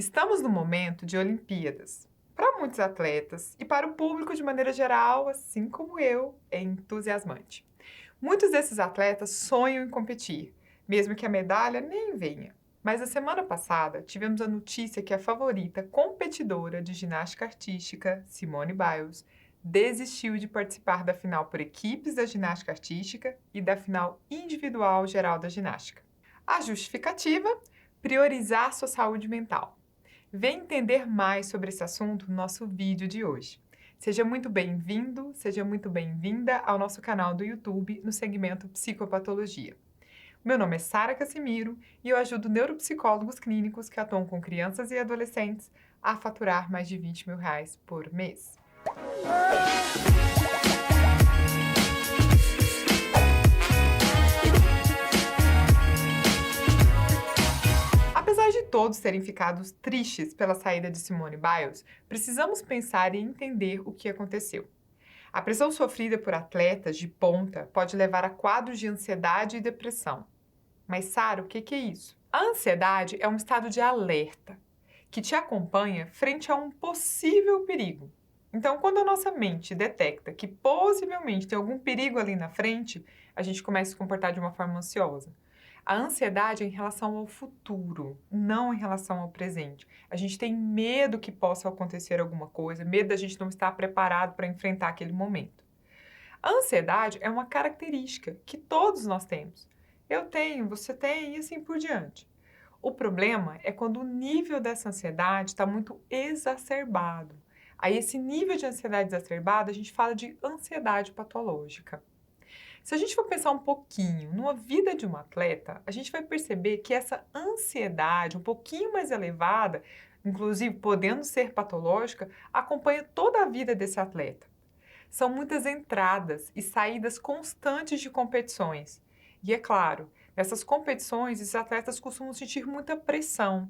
Estamos no momento de Olimpíadas. Para muitos atletas e para o público de maneira geral, assim como eu, é entusiasmante. Muitos desses atletas sonham em competir, mesmo que a medalha nem venha. Mas na semana passada tivemos a notícia que a favorita competidora de ginástica artística, Simone Biles, desistiu de participar da final por equipes da ginástica artística e da final individual geral da ginástica. A justificativa? Priorizar sua saúde mental. Vem entender mais sobre esse assunto no nosso vídeo de hoje. Seja muito bem-vindo, seja muito bem-vinda ao nosso canal do YouTube no segmento Psicopatologia. Meu nome é Sara Cassimiro e eu ajudo neuropsicólogos clínicos que atuam com crianças e adolescentes a faturar mais de R$ 20 mil por mês. Apesar de todos terem ficado tristes pela saída de Simone Biles, precisamos pensar e entender o que aconteceu. A pressão sofrida por atletas de ponta pode levar a quadros de ansiedade e depressão. Mas, Sara, o que é isso? A ansiedade é um estado de alerta que te acompanha frente a um possível perigo. Então, quando a nossa mente detecta que possivelmente tem algum perigo ali na frente, a gente começa a se comportar de uma forma ansiosa. A ansiedade é em relação ao futuro, não em relação ao presente. A gente tem medo que possa acontecer alguma coisa, medo da gente não estar preparado para enfrentar aquele momento. A ansiedade é uma característica que todos nós temos. Eu tenho, você tem e assim por diante. O problema é quando o nível dessa ansiedade está muito exacerbado. Aí esse nível de ansiedade exacerbada, a gente fala de ansiedade patológica. Se a gente for pensar um pouquinho numa vida de um atleta, a gente vai perceber que essa ansiedade um pouquinho mais elevada, inclusive podendo ser patológica, acompanha toda a vida desse atleta. São muitas entradas e saídas constantes de competições. E é claro, nessas competições, os atletas costumam sentir muita pressão.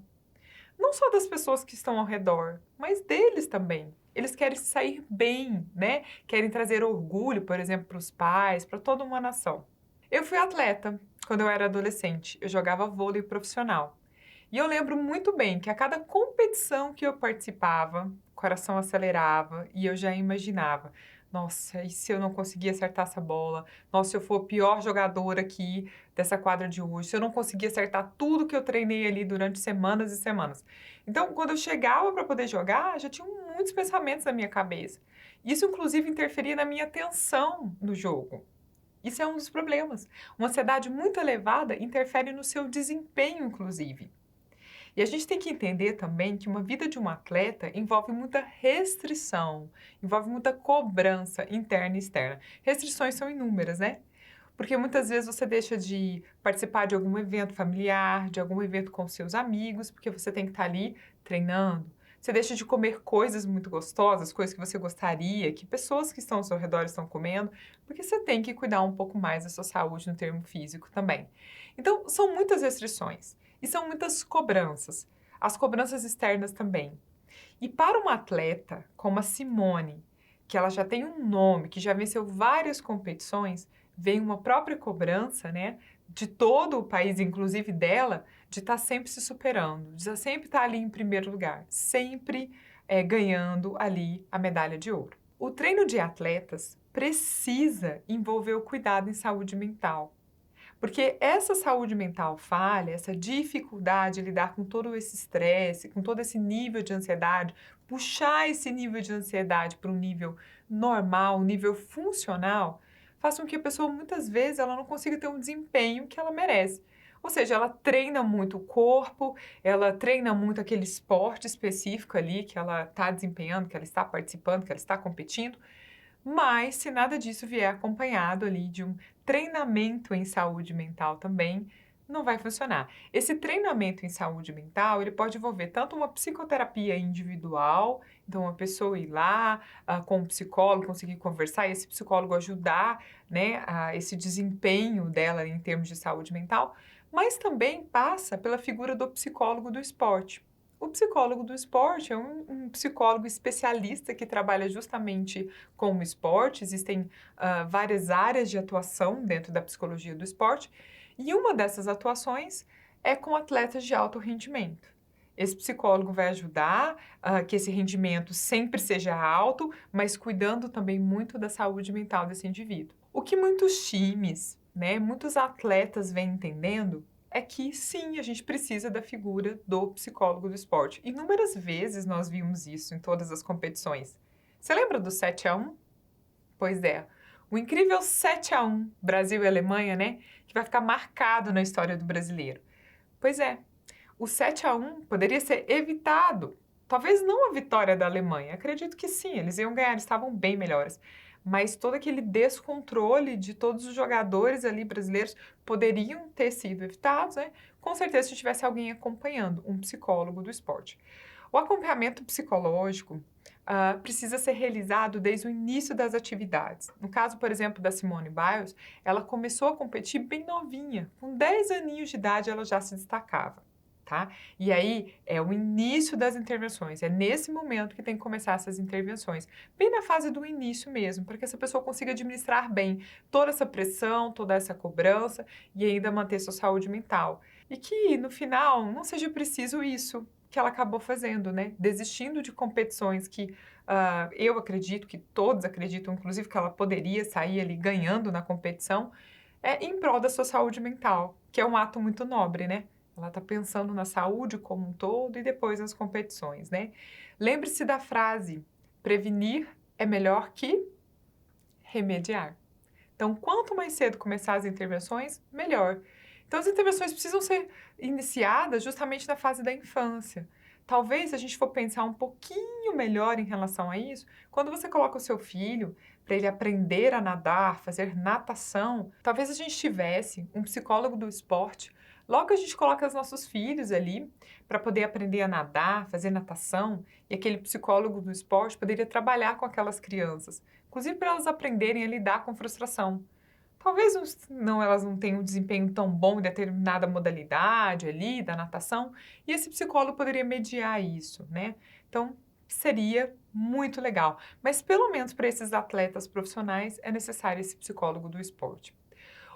Não só das pessoas que estão ao redor, mas deles também. Eles querem sair bem, né? Querem trazer orgulho, por exemplo, para os pais, para toda uma nação. Eu fui atleta quando eu era adolescente. Eu jogava vôlei profissional. E eu lembro muito bem que a cada competição que eu participava, o coração acelerava e eu já imaginava: nossa, e se eu não conseguir acertar essa bola? Nossa, se eu for o pior jogador aqui dessa quadra de hoje, se eu não conseguir acertar tudo que eu treinei ali durante semanas e semanas. Então, quando eu chegava para poder jogar, já tinham muitos pensamentos na minha cabeça. Isso, inclusive, interferia na minha atenção no jogo. Isso é um dos problemas. Uma ansiedade muito elevada interfere no seu desempenho, inclusive. E a gente tem que entender também que uma vida de um atleta envolve muita restrição, envolve muita cobrança interna e externa. Restrições são inúmeras, né? Porque muitas vezes você deixa de participar de algum evento familiar, de algum evento com seus amigos, porque você tem que estar ali treinando. Você deixa de comer coisas muito gostosas, coisas que você gostaria, que pessoas que estão ao seu redor estão comendo, porque você tem que cuidar um pouco mais da sua saúde no termo físico também. Então, são muitas restrições e são muitas cobranças. As cobranças externas também. E para uma atleta como a Simone, que ela já tem um nome, que já venceu várias competições, vem uma própria cobrança, né, de todo o país, inclusive dela, de estar sempre se superando, de sempre estar ali em primeiro lugar, sempre ganhando ali a medalha de ouro. O treino de atletas precisa envolver o cuidado em saúde mental. Porque essa saúde mental falha, essa dificuldade de lidar com todo esse estresse, com todo esse nível de ansiedade, puxar esse nível de ansiedade para um nível normal, um nível funcional, faz com que a pessoa muitas vezes ela não consiga ter um desempenho que ela merece. Ou seja, ela treina muito o corpo, ela treina muito aquele esporte específico ali que ela está desempenhando, que ela está participando, que ela está competindo, mas se nada disso vier acompanhado ali de um treinamento em saúde mental também, não vai funcionar. Esse treinamento em saúde mental, ele pode envolver tanto uma psicoterapia individual, então uma pessoa ir lá com um psicólogo, conseguir conversar e esse psicólogo ajudar, né, a esse desempenho dela em termos de saúde mental, mas também passa pela figura do psicólogo do esporte. O psicólogo do esporte é um psicólogo especialista que trabalha justamente com o esporte. Existem várias áreas de atuação dentro da psicologia do esporte e uma dessas atuações é com atletas de alto rendimento. Esse psicólogo vai ajudar que esse rendimento sempre seja alto, mas cuidando também muito da saúde mental desse indivíduo. O que muitos times, né, muitos atletas vêm entendendo é que sim, a gente precisa da figura do psicólogo do esporte. Inúmeras vezes nós vimos isso em todas as competições. Você lembra do 7-1? Pois é, o incrível 7-1 Brasil e Alemanha, né, que vai ficar marcado na história do brasileiro. Pois é, o 7-1 poderia ser evitado. Talvez não a vitória da Alemanha, acredito que sim, eles iam ganhar, eles estavam bem melhores. Mas todo aquele descontrole de todos os jogadores ali brasileiros poderiam ter sido evitados, né? Com certeza se tivesse alguém acompanhando, um psicólogo do esporte. O acompanhamento psicológico precisa ser realizado desde o início das atividades. No caso, por exemplo, da Simone Biles, ela começou a competir bem novinha, com 10 aninhos de idade ela já se destacava. Tá? E aí é o início das intervenções, é nesse momento que tem que começar essas intervenções, bem na fase do início mesmo, para que essa pessoa consiga administrar bem toda essa pressão, toda essa cobrança e ainda manter sua saúde mental. E que no final não seja preciso isso que ela acabou fazendo, né? Desistindo de competições que eu acredito, que todos acreditam, inclusive que ela poderia sair ali ganhando na competição, em prol da sua saúde mental, que é um ato muito nobre, né? Ela está pensando na saúde como um todo e depois nas competições, né? Lembre-se da frase: prevenir é melhor que remediar. Então, quanto mais cedo começar as intervenções, melhor. Então, as intervenções precisam ser iniciadas justamente na fase da infância. Talvez, se a gente for pensar um pouquinho melhor em relação a isso, quando você coloca o seu filho para ele aprender a nadar, fazer natação, talvez a gente tivesse um psicólogo do esporte. Logo que a gente coloca os nossos filhos ali para poder aprender a nadar, fazer natação, e aquele psicólogo do esporte poderia trabalhar com aquelas crianças, inclusive para elas aprenderem a lidar com frustração. Talvez elas não tenham um desempenho tão bom em determinada modalidade ali da natação, e esse psicólogo poderia mediar isso, né? Então, seria muito legal. Mas pelo menos para esses atletas profissionais é necessário esse psicólogo do esporte.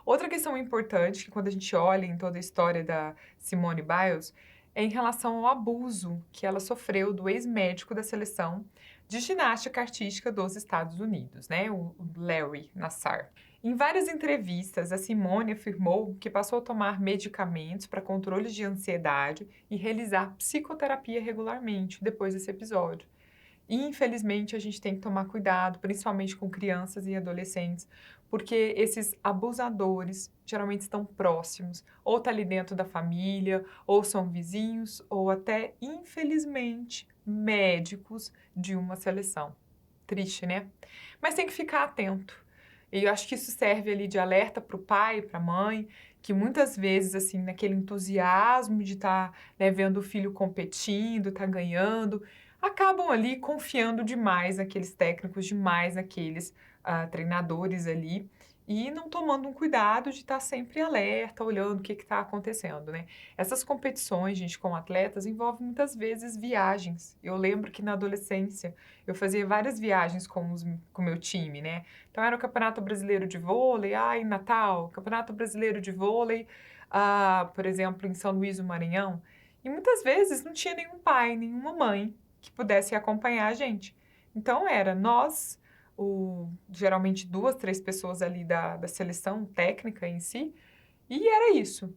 Outra questão importante, que quando a gente olha em toda a história da Simone Biles, é em relação ao abuso que ela sofreu do ex-médico da seleção de ginástica artística dos Estados Unidos, né, o Larry Nassar. Em várias entrevistas, a Simone afirmou que passou a tomar medicamentos para controle de ansiedade e realizar psicoterapia regularmente depois desse episódio. E, infelizmente, a gente tem que tomar cuidado, principalmente com crianças e adolescentes, porque esses abusadores geralmente estão próximos, ou tá ali dentro da família, ou são vizinhos, ou até, infelizmente, médicos de uma seleção. Triste, né? Mas tem que ficar atento. E eu acho que isso serve ali de alerta para o pai, para a mãe, que muitas vezes, assim, naquele entusiasmo de estar, né, vendo o filho competindo, tá ganhando, acabam ali confiando demais naqueles técnicos, demais naqueles treinadores ali e não tomando um cuidado de estar sempre alerta, olhando o que está acontecendo, né? Essas competições, gente, com atletas, envolvem muitas vezes viagens. Eu lembro que na adolescência eu fazia várias viagens com o meu time, né? Então era o Campeonato Brasileiro de Vôlei, em Natal, Campeonato Brasileiro de Vôlei, por exemplo, em São Luís do Maranhão. E muitas vezes não tinha nenhum pai, nenhuma mãe que pudesse acompanhar a gente. Então era nós, geralmente 2, 3 pessoas ali da seleção técnica em si, e era isso.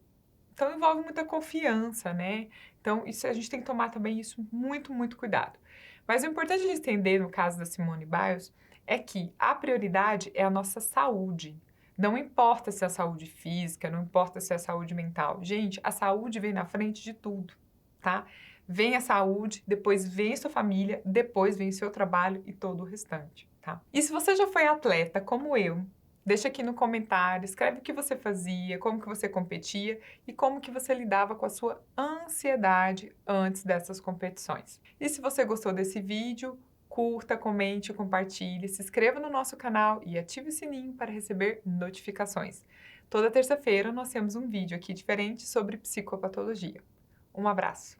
Então envolve muita confiança, né? Então isso a gente tem que tomar também isso muito, muito cuidado. Mas o importante de entender no caso da Simone Biles é que a prioridade é a nossa saúde. Não importa se é a saúde física, não importa se é a saúde mental. Gente, a saúde vem na frente de tudo, tá? Vem a saúde, depois vem sua família, depois vem seu trabalho e todo o restante, tá? E se você já foi atleta como eu, deixa aqui no comentário, escreve o que você fazia, como que você competia e como que você lidava com a sua ansiedade antes dessas competições. E se você gostou desse vídeo, curta, comente, compartilhe, se inscreva no nosso canal e ative o sininho para receber notificações. Toda terça-feira nós temos um vídeo aqui diferente sobre psicopatologia. Um abraço!